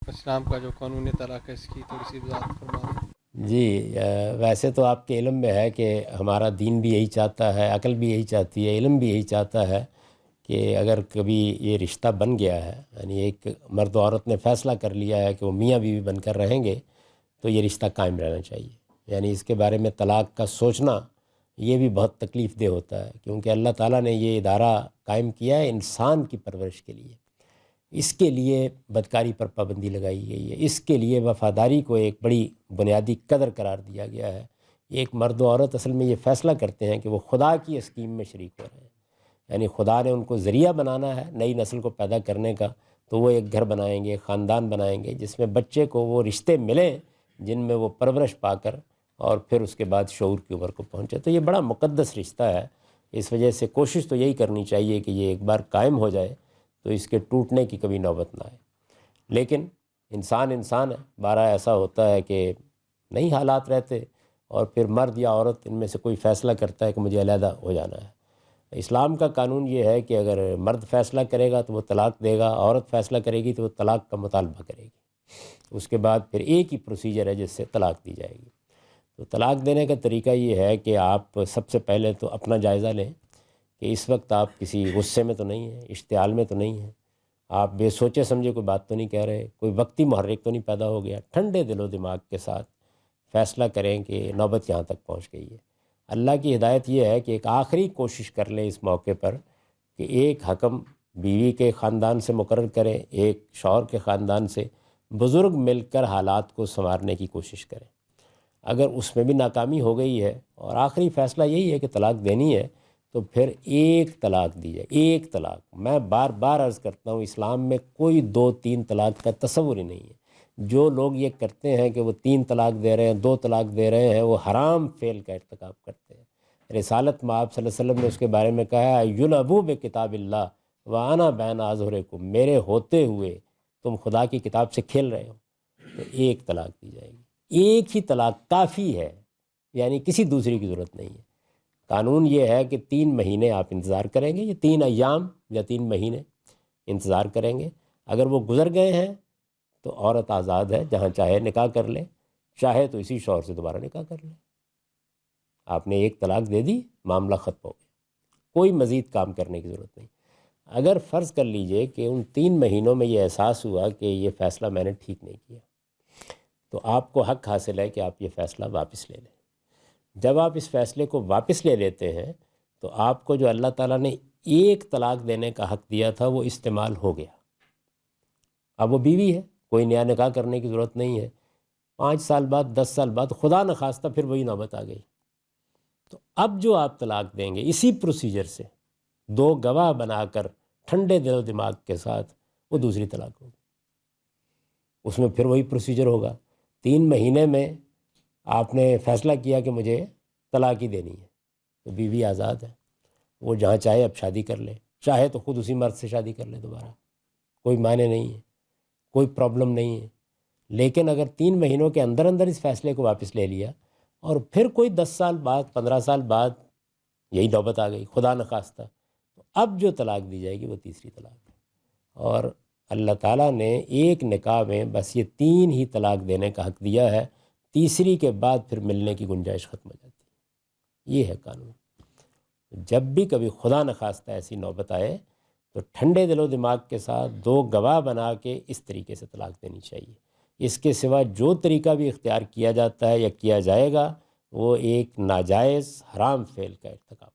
اسلام کا جو قانون طلاق ہے اس کی تھوڑی سی وضاحت فرما دیں۔ جی، ویسے تو آپ کے علم میں ہے کہ ہمارا دین بھی یہی چاہتا ہے، عقل بھی یہی چاہتی ہے، علم بھی یہی چاہتا ہے کہ اگر کبھی یہ رشتہ بن گیا ہے، یعنی ایک مرد و عورت نے فیصلہ کر لیا ہے کہ وہ میاں بیوی بن کر رہیں گے، تو یہ رشتہ قائم رہنا چاہیے۔ یعنی اس کے بارے میں طلاق کا سوچنا یہ بھی بہت تکلیف دہ ہوتا ہے، کیونکہ اللہ تعالیٰ نے یہ ادارہ قائم کیا ہے انسان کی پرورش کے لیے۔ اس کے لیے بدکاری پر پابندی لگائی گئی ہے، اس کے لیے وفاداری کو ایک بڑی بنیادی قدر قرار دیا گیا ہے۔ ایک مرد و عورت اصل میں یہ فیصلہ کرتے ہیں کہ وہ خدا کی اسکیم میں شریک ہو رہے ہیں، یعنی خدا نے ان کو ذریعہ بنانا ہے نئی نسل کو پیدا کرنے کا، تو وہ ایک گھر بنائیں گے، خاندان بنائیں گے، جس میں بچے کو وہ رشتے ملیں جن میں وہ پرورش پا کر اور پھر اس کے بعد شعور کی عمر کو پہنچے۔ تو یہ بڑا مقدس رشتہ ہے، اس وجہ سے کوشش تو یہی کرنی چاہیے کہ یہ ایک بار قائم ہو جائے تو اس کے ٹوٹنے کی کبھی نوبت نہ آئے۔ لیکن انسان ہے، بارہ ایسا ہوتا ہے کہ نہیں حالات رہتے اور پھر مرد یا عورت ان میں سے کوئی فیصلہ کرتا ہے کہ مجھے علیحدہ ہو جانا ہے۔ اسلام کا قانون یہ ہے کہ اگر مرد فیصلہ کرے گا تو وہ طلاق دے گا، عورت فیصلہ کرے گی تو وہ طلاق کا مطالبہ کرے گی، اس کے بعد پھر ایک ہی پروسیجر ہے جس سے طلاق دی جائے گی۔ تو طلاق دینے کا طریقہ یہ ہے کہ آپ سب سے پہلے تو اپنا جائزہ لیں کہ اس وقت آپ کسی غصے میں تو نہیں ہیں، اشتعال میں تو نہیں ہیں، آپ بے سوچے سمجھے کوئی بات تو نہیں کہہ رہے، کوئی وقتی محرک تو نہیں پیدا ہو گیا۔ ٹھنڈے دل و دماغ کے ساتھ فیصلہ کریں کہ نوبت یہاں تک پہنچ گئی ہے۔ اللہ کی ہدایت یہ ہے کہ ایک آخری کوشش کر لیں اس موقع پر کہ ایک حکم بیوی کے خاندان سے مقرر کریں، ایک شوہر کے خاندان سے، بزرگ مل کر حالات کو سنوارنے کی کوشش کریں۔ اگر اس میں بھی ناکامی ہو گئی ہے اور آخری فیصلہ یہی ہے کہ طلاق دینی ہے، تو پھر ایک طلاق دی جائے، ایک طلاق۔ میں بار بار عرض کرتا ہوں، اسلام میں کوئی 2 3 طلاق کا تصور ہی نہیں ہے۔ جو لوگ یہ کرتے ہیں کہ وہ 3 طلاق دے رہے ہیں، 2 طلاق دے رہے ہیں، وہ حرام فعل کا ارتکاب کرتے ہیں۔ رسالت میں آپ صلی اللہ علیہ وسلم نے اس کے بارے میں کہا ہے، یلعبوا بکتاب اللہ وانا بین اظہرکم، میرے ہوتے ہوئے تم خدا کی کتاب سے کھیل رہے ہو۔ تو ایک طلاق دی جائے گی، ایک ہی طلاق کافی ہے، یعنی کسی دوسری کی ضرورت نہیں ہے۔ قانون یہ ہے کہ 3 مہینے آپ انتظار کریں گے، یہ 3 ایام یا 3 مہینے انتظار کریں گے۔ اگر وہ گزر گئے ہیں تو عورت آزاد ہے، جہاں چاہے نکاح کر لے، چاہے تو اسی شوہر سے دوبارہ نکاح کر لے۔ آپ نے ایک طلاق دے دی، معاملہ ختم ہو گیا، کوئی مزید کام کرنے کی ضرورت نہیں۔ اگر فرض کر لیجئے کہ ان 3 مہینوں میں یہ احساس ہوا کہ یہ فیصلہ میں نے ٹھیک نہیں کیا، تو آپ کو حق حاصل ہے کہ آپ یہ فیصلہ واپس لے لیں۔ جب آپ اس فیصلے کو واپس لے لیتے ہیں تو آپ کو جو اللہ تعالیٰ نے ایک طلاق دینے کا حق دیا تھا وہ استعمال ہو گیا۔ اب وہ بیوی ہے، کوئی نیا نکاح کرنے کی ضرورت نہیں ہے۔ 5 سال بعد، 10 سال بعد خدا نخواستہ پھر وہی نوبت آ گئی، تو اب جو آپ طلاق دیں گے اسی پروسیجر سے، 2 گواہ بنا کر ٹھنڈے دل و دماغ کے ساتھ، وہ دوسری طلاق ہوگی۔ اس میں پھر وہی پروسیجر ہوگا۔ 3 مہینے میں آپ نے فیصلہ کیا کہ مجھے طلاق ہی دینی ہے، تو بیوی آزاد ہے، وہ جہاں چاہے اب شادی کر لے، چاہے تو خود اسی مرد سے شادی کر لے دوبارہ، کوئی معنی نہیں ہے، کوئی پرابلم نہیں ہے۔ لیکن اگر 3 مہینوں کے اندر اندر اس فیصلے کو واپس لے لیا اور پھر کوئی 10 سال بعد، 15 سال بعد یہی نوبت آ گئی خدا نخواستہ، تو اب جو طلاق دی جائے گی وہ تیسری طلاق ہے۔ اور اللہ تعالیٰ نے ایک نکاح میں بس یہ 3 ہی طلاق دینے کا حق دیا ہے، تیسری کے بعد پھر ملنے کی گنجائش ختم ہو جاتی ہے۔ یہ ہے قانون۔ جب بھی کبھی خدا نخواستہ ایسی نوبت آئے تو ٹھنڈے دل و دماغ کے ساتھ 2 گواہ بنا کے اس طریقے سے طلاق دینی چاہیے۔ اس کے سوا جو طریقہ بھی اختیار کیا جاتا ہے یا کیا جائے گا وہ ایک ناجائز حرام فعل کا ارتکاب